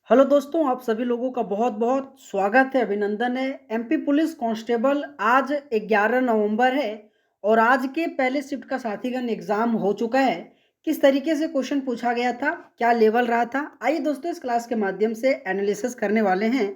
Hello दोस्तों, आप सभी लोगों का बहुत बहुत स्वागत है, अभिनंदन है। एमपी पुलिस कांस्टेबल आज 11 नवंबर है और आज के पहले शिफ्ट का साथीगण एग्जाम हो चुका है। किस तरीके से क्वेश्चन पूछा गया था, क्या लेवल रहा था, आइए दोस्तों इस क्लास के माध्यम से एनालिसिस करने वाले हैं।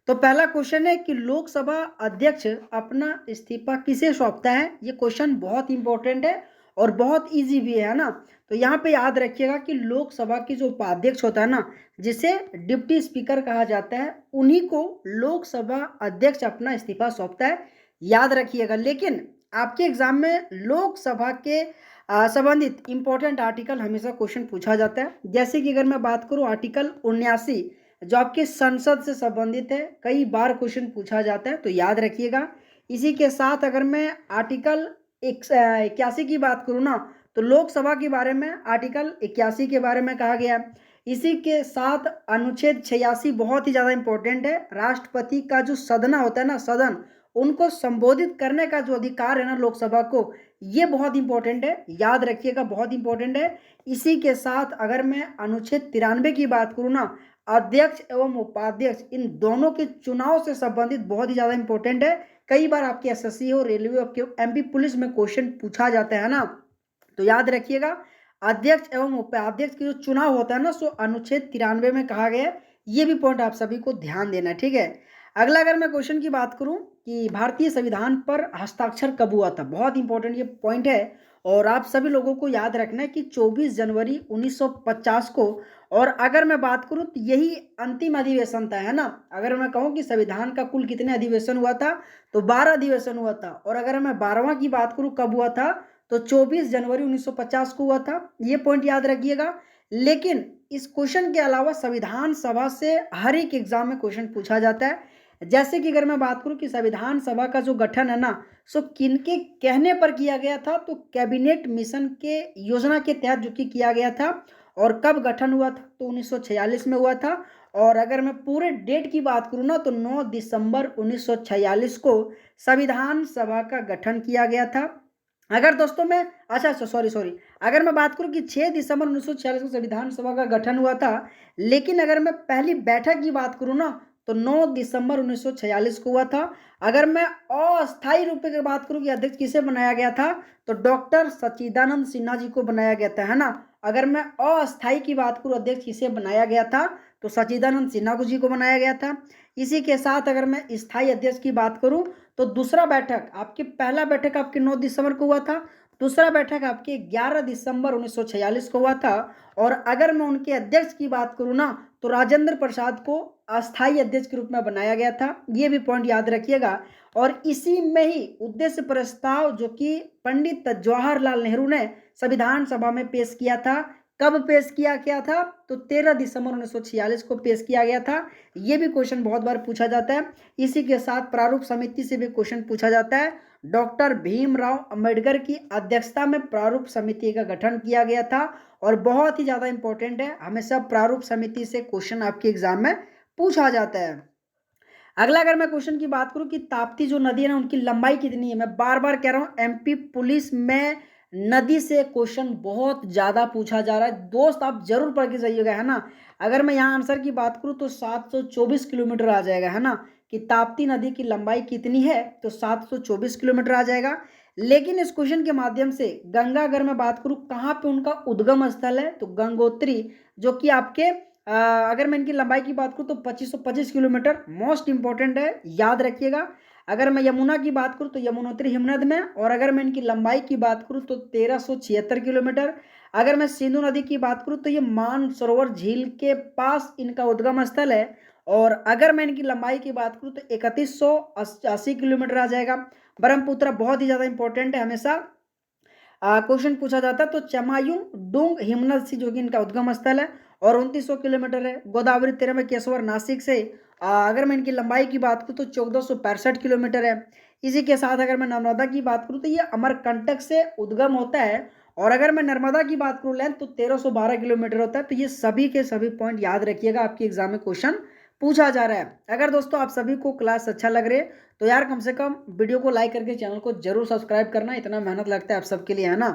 तो पहला क्वेश्चन है कि लोकसभा अध्यक्ष अपना इस्तीफा किसे सौंपता है। ये क्वेश्चन बहुत इंपॉर्टेंट है और बहुत ईजी भी है ना। तो यहाँ पे याद रखिएगा कि लोकसभा की जो उपाध्यक्ष होता है ना, जिसे डिप्टी स्पीकर कहा जाता है, उन्हीं को लोकसभा अध्यक्ष अपना इस्तीफा सौंपता है, याद रखिएगा। लेकिन आपके एग्जाम में लोकसभा के संबंधित इंपॉर्टेंट आर्टिकल हमेशा क्वेश्चन पूछा जाता है। जैसे कि अगर मैं बात करूं आर्टिकल 79 जो आपके संसद से संबंधित है, कई बार क्वेश्चन पूछा जाता है, तो याद रखिएगा। इसी के साथ अगर मैं आर्टिकल 81 की बात करूं ना, तो लोकसभा के बारे में आर्टिकल 81 के बारे में कहा गया है। इसी के साथ अनुच्छेद 86 बहुत ही ज़्यादा इंपॉर्टेंट है। राष्ट्रपति का जो सदन होता है ना, सदन, उनको संबोधित करने का जो अधिकार है ना लोकसभा को, ये बहुत इंपॉर्टेंट है, याद रखिएगा, बहुत इंपॉर्टेंट है। इसी के साथ अगर मैं अनुच्छेद 93 की बात करूँ ना, अध्यक्ष एवं उपाध्यक्ष इन दोनों के चुनाव से संबंधित बहुत ही ज़्यादा इंपॉर्टेंट है। कई बार आपके एसएससी हो, रेलवे हो, एमपी पुलिस में क्वेश्चन पूछा जाता है ना, तो याद रखिएगा अध्यक्ष एवं उपाध्यक्ष के जो चुनाव होता है ना, सो अनुच्छेद 93 में कहा गया है। ये भी पॉइंट आप सभी को ध्यान देना है, ठीक है। अगला अगर मैं क्वेश्चन की बात करूं कि भारतीय संविधान पर हस्ताक्षर कब हुआ था, बहुत इंपॉर्टेंट ये पॉइंट है और आप सभी लोगों को याद रखना है कि 24 जनवरी 1950 को। और अगर मैं बात करूं तो यही अंतिम अधिवेशन था, है ना। अगर मैं कहूं कि संविधान का कुल कितने अधिवेशन हुआ था, तो 12 अधिवेशन हुआ था। और अगर मैं 12वां की बात करूं कब हुआ था, तो 24 जनवरी 1950 को हुआ था। ये पॉइंट याद रखिएगा। लेकिन इस क्वेश्चन के अलावा संविधान सभा से हर एक एग्जाम में क्वेश्चन पूछा जाता है। जैसे कि अगर मैं बात करूं कि संविधान सभा का जो गठन है ना, सो किनके कहने पर किया गया था, तो कैबिनेट मिशन के योजना के तहत जो कि किया गया था। और कब गठन हुआ था, तो 1946 में हुआ था। और अगर मैं पूरे डेट की बात करूं ना, तो 9 दिसंबर 1946 को संविधान सभा का गठन किया गया था। अगर दोस्तों मैं अच्छा सॉरी सॉरी अगर मैं बात करूं कि 6 दिसंबर 1946 को संविधान सभा का गठन हुआ था। लेकिन अगर मैं पहली बैठक की बात करूं ना, तो 9 दिसंबर 1946 को हुआ था। अगर मैं अस्थायी रूप में बात करूं कि अध्यक्ष किसे बनाया गया था, तो डॉक्टर सच्चिदानंद सिन्हा जी को बनाया गया था, है ना। अगर मैं अस्थायी की बात करूं अध्यक्ष किसे बनाया गया था, तो सच्चिदानंद सिन्हा जी को बनाया गया था। इसी के साथ अगर मैं स्थायी अध्यक्ष की बात करूं, तो दूसरा बैठक आपकी, पहला बैठक आपके 9 दिसंबर को हुआ था, दूसरा बैठक आपके 11 दिसंबर 1946 को हुआ था। और अगर मैं उनके अध्यक्ष की बात करूं ना, तो राजेंद्र प्रसाद को अस्थायी अध्यक्ष के रूप में बनाया गया था। ये भी पॉइंट याद रखिएगा। और इसी में ही उद्देश्य प्रस्ताव जो कि पंडित जवाहरलाल नेहरू ने संविधान सभा में पेश किया था, कब पेश किया गया था, तो 13 दिसंबर 1946 को पेश किया गया था। ये भी क्वेश्चन बहुत बार पूछा जाता है। इसी के साथ प्रारूप समिति से भी क्वेश्चन पूछा जाता है। डॉक्टर भीमराव अंबेडकर की अध्यक्षता में प्रारूप समिति का गठन किया गया था और बहुत ही ज़्यादा इंपॉर्टेंट है, हमेशा प्रारूप समिति से क्वेश्चन आपके एग्जाम में पूछा जाता है। अगला अगर मैं क्वेश्चन की बात करूं कि ताप्ती जो नदी है ना, उनकी लंबाई कितनी है। मैं बार बार कह रहा हूं एमपी पुलिस में नदी से क्वेश्चन बहुत ज़्यादा पूछा जा रहा है दोस्त, आप जरूर पढ़ के जाइएगा, है ना। अगर मैं यहाँ आंसर की बात करूं तो 724 किलोमीटर आ जाएगा, है ना। कि ताप्ती नदी की लंबाई कितनी है, तो 724 किलोमीटर आ जाएगा। लेकिन इस क्वेश्चन के माध्यम से गंगा, अगर मैं बात करूं कहाँ पे उनका उद्गम स्थल है, तो गंगोत्री, जो कि आपके अगर मैं इनकी लंबाई की बात करूँ तो 2525 किलोमीटर मोस्ट इंपॉर्टेंट है, याद रखिएगा। अगर मैं यमुना की बात करूँ तो यमुनोत्री हिमनद में, और अगर मैं इनकी लंबाई की बात करूँ तो 1376 किलोमीटर। अगर मैं सिंधु नदी की बात करूँ तो ये मानसरोवर झील के पास इनका उद्गम स्थल है। और अगर मैं इनकी लंबाई की बात करूँ तो 3180 किलोमीटर आ जाएगा। ब्रह्मपुत्र बहुत ही ज़्यादा इंपॉर्टेंट है, हमेशा क्वेश्चन पूछा जाता है। तो चमायूं डूंग हिमनद से जो कि इनका उद्गम स्थल है और 2900 किलोमीटर है। गोदावरी तिरमेकेश्वर नासिक से अगर मैं इनकी लंबाई की बात करूँ तो 1465 किलोमीटर है। इसी के साथ अगर मैं नर्मदा की बात करूँ तो ये अमरकंटक से उद्गम होता है। और अगर मैं नर्मदा की बात करूँ लेंथ, तो 1312 किलोमीटर होता है। तो ये सभी के सभी पॉइंट याद रखिएगा, आपके एग्जाम में क्वेश्चन पूछा जा रहा है। अगर दोस्तों आप सभी को क्लास अच्छा लग रहा है, तो यार कम से कम वीडियो को लाइक करके चैनल को जरूर सब्सक्राइब करना, इतना मेहनत लगता है आप सबके लिए, है ना।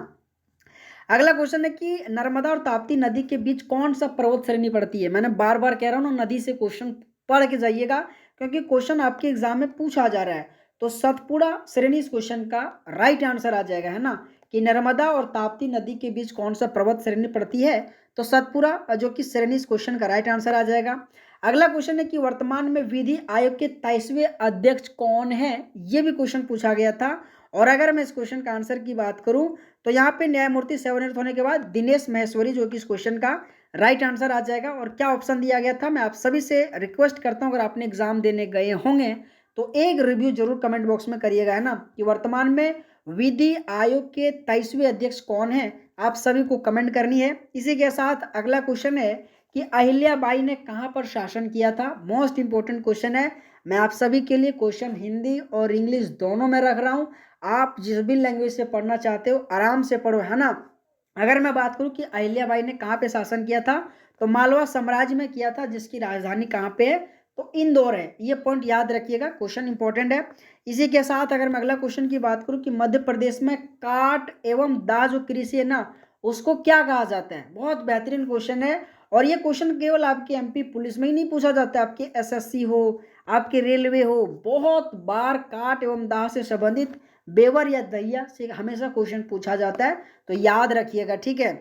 अगला क्वेश्चन है कि नर्मदा और ताप्ती नदी के बीच कौन सा पर्वत श्रेणी पड़ती है। मैंने बार बार कह रहा हूँ ना, नदी से क्वेश्चन पढ़ के जाइएगा क्योंकि क्वेश्चन आपके एग्जाम में पूछा जा रहा है। तो सतपुड़ा श्रेणी इस क्वेश्चन का राइट आंसर आ जाएगा, है ना, कि नर्मदा और ताप्ती नदी के बीच कौन सा पर्वत श्रेणी पड़ती है, तो सतपुड़ा जो कि श्रेणी इस क्वेश्चन का राइट आंसर आ जाएगा। अगला क्वेश्चन है कि वर्तमान में विधि आयोग के 23वें अध्यक्ष कौन है, ये भी क्वेश्चन पूछा गया था। और अगर मैं इस क्वेश्चन का आंसर की बात करूं तो यहाँ पे न्यायमूर्ति सेवानिवृत्त होने के बाद दिनेश महेश्वरी जो कि इस क्वेश्चन का राइट आंसर आ जाएगा। और क्या ऑप्शन दिया गया था, मैं आप सभी से रिक्वेस्ट करता हूँ, अगर आपने एग्जाम देने गए होंगे तो एक रिव्यू जरूर कमेंट बॉक्स में करिएगा, है ना, कि वर्तमान में विधि आयोग के 23वें अध्यक्ष कौन है, आप सभी को कमेंट करनी है। इसी के साथ अगला क्वेश्चन है कि अहिल्याबाई ने कहाँ पर शासन किया था। मोस्ट इंपोर्टेंट क्वेश्चन है, मैं आप सभी के लिए क्वेश्चन हिंदी और इंग्लिश दोनों में रख रहा हूँ। आप जिस भी लैंग्वेज से पढ़ना चाहते हो आराम से पढ़ो, है ना। अगर मैं बात करूं कि अहिल्याबाई ने कहाँ पे शासन किया था, तो मालवा साम्राज्य में किया था, जिसकी राजधानी कहाँ पे है, तो इंदौर है। ये पॉइंट याद रखिएगा, क्वेश्चन इंपॉर्टेंट है। इसी के साथ अगर मैं अगला क्वेश्चन की बात करूं कि मध्य प्रदेश में काट एवं दाज जो कृषि है ना, उसको क्या कहा जाता है, बहुत बेहतरीन क्वेश्चन है। और ये क्वेश्चन केवल आपके एमपी पुलिस में ही नहीं पूछा जाता है, आपके एसएससी हो, आपके रेलवे हो, बहुत बार काट एवं दाह से संबंधित बेवर या दहिया से हमेशा क्वेश्चन पूछा जाता है, तो याद रखिएगा, ठीक है।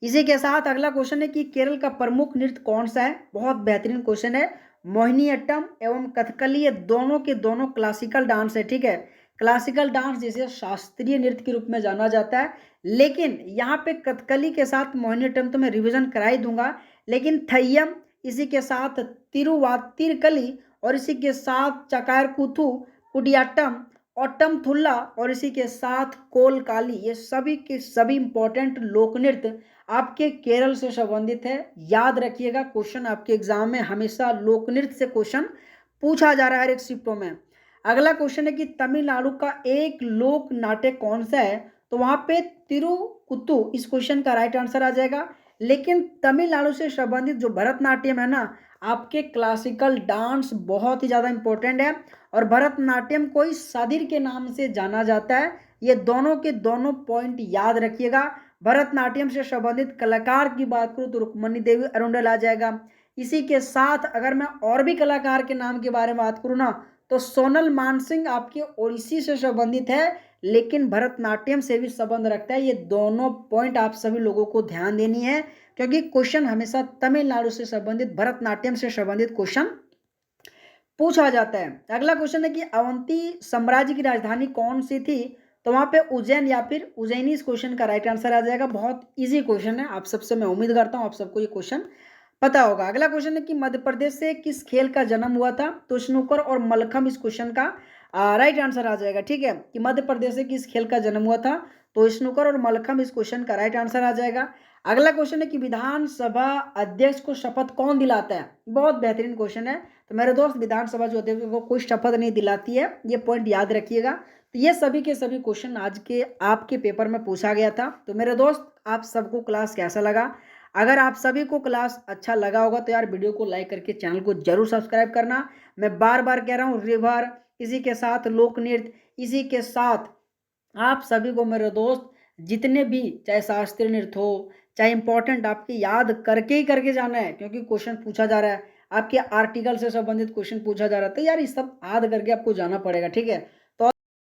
इसी के साथ अगला क्वेश्चन है कि केरल का प्रमुख नृत्य कौन सा है, बहुत बेहतरीन क्वेश्चन है। मोहिनीअट्टम एवं कथकली ये दोनों के दोनों क्लासिकल डांस है, ठीक है। क्लासिकल डांस जिसे शास्त्रीय नृत्य के रूप में जाना जाता है, लेकिन यहाँ पे कथकली के साथ मोहिनीअट्टम तो मैं रिविजन करा ही दूंगा, लेकिन थय्यम, इसी के साथ तिरुवातिरकली, और इसी के साथ चकारकूथू, कुडियाट्टम, ऑटम थुल्ला, और इसी के साथ कोलकाली, ये सभी के सभी इंपॉर्टेंट लोक नृत्य आपके केरल से संबंधित है। याद रखिएगा, क्वेश्चन आपके एग्जाम में हमेशा लोक नृत्य से क्वेश्चन पूछा जा रहा है हर एक शिफ्टों में। अगला क्वेश्चन है कि तमिलनाडु का एक लोक नाट्य कौन सा है, तो वहां पे तिरुकुत्तु इस क्वेश्चन का राइट आंसर आ जाएगा। लेकिन तमिलनाडु से संबंधित जो भरतनाट्यम है ना, आपके क्लासिकल डांस बहुत ही ज़्यादा इंपॉर्टेंट है, और भरतनाट्यम को ही सदिर के नाम से जाना जाता है। ये दोनों के दोनों पॉइंट याद रखिएगा। भरतनाट्यम से संबंधित कलाकार की बात करूँ तो रुक्मणी देवी अरुंडल आ जाएगा। इसी के साथ अगर मैं और भी कलाकार के नाम के बारे में बात करूँ ना, तो सोनल मानसिंह आपके ओडिसी से संबंधित है, लेकिन भरतनाट्यम से भी संबंध रखता है। ये दोनों पॉइंट आप सभी लोगों को ध्यान देनी है, क्योंकि क्वेश्चन हमेशा तमिलनाडु से संबंधित, भरतनाट्यम से संबंधित क्वेश्चन पूछा जाता है। अगला क्वेश्चन है कि अवंती साम्राज्य की राजधानी कौन सी थी, तो वहां पे उज्जैन या फिर उज्जैनी इस क्वेश्चन का राइट आंसर आ जाएगा। बहुत इजी क्वेश्चन है, आप सबसे मैं उम्मीद करता हूं आप सबको ये क्वेश्चन पता होगा। अगला क्वेश्चन है कि मध्य प्रदेश से किस खेल का जन्म हुआ था, तो स्नूकर और मलखम इस क्वेश्चन का राइट आंसर आ जाएगा, ठीक है, कि मध्य प्रदेश से किस खेल का जन्म हुआ था, तो स्नूकर और मलखम इस क्वेश्चन का राइट आंसर आ जाएगा। अगला क्वेश्चन है कि विधानसभा अध्यक्ष को शपथ कौन दिलाता है, बहुत बेहतरीन क्वेश्चन है। तो मेरे दोस्त, विधानसभा जो अध्यक्ष को कोई शपथ नहीं दिलाती है, ये पॉइंट याद रखिएगा। तो ये सभी के सभी क्वेश्चन आज के आपके पेपर में पूछा गया था। तो मेरे दोस्त, आप सबको क्लास कैसा लगा, अगर आप सभी को क्लास अच्छा लगा होगा तो यार वीडियो को लाइक करके चैनल को जरूर सब्सक्राइब करना। मैं बार बार कह रहा हूँ, रिवर, इसी के साथ लोक नृत्य, इसी के साथ आप सभी को मेरे दोस्त जितने भी, चाहे शास्त्रीय नृत्य हो, चाहे इंपॉर्टेंट, आपके याद करके ही करके जाना है, क्योंकि क्वेश्चन पूछा जा रहा है, आपके आर्टिकल से संबंधित क्वेश्चन पूछा जा रहा है, तो यार ये सब याद करके आपको जाना पड़ेगा, ठीक है।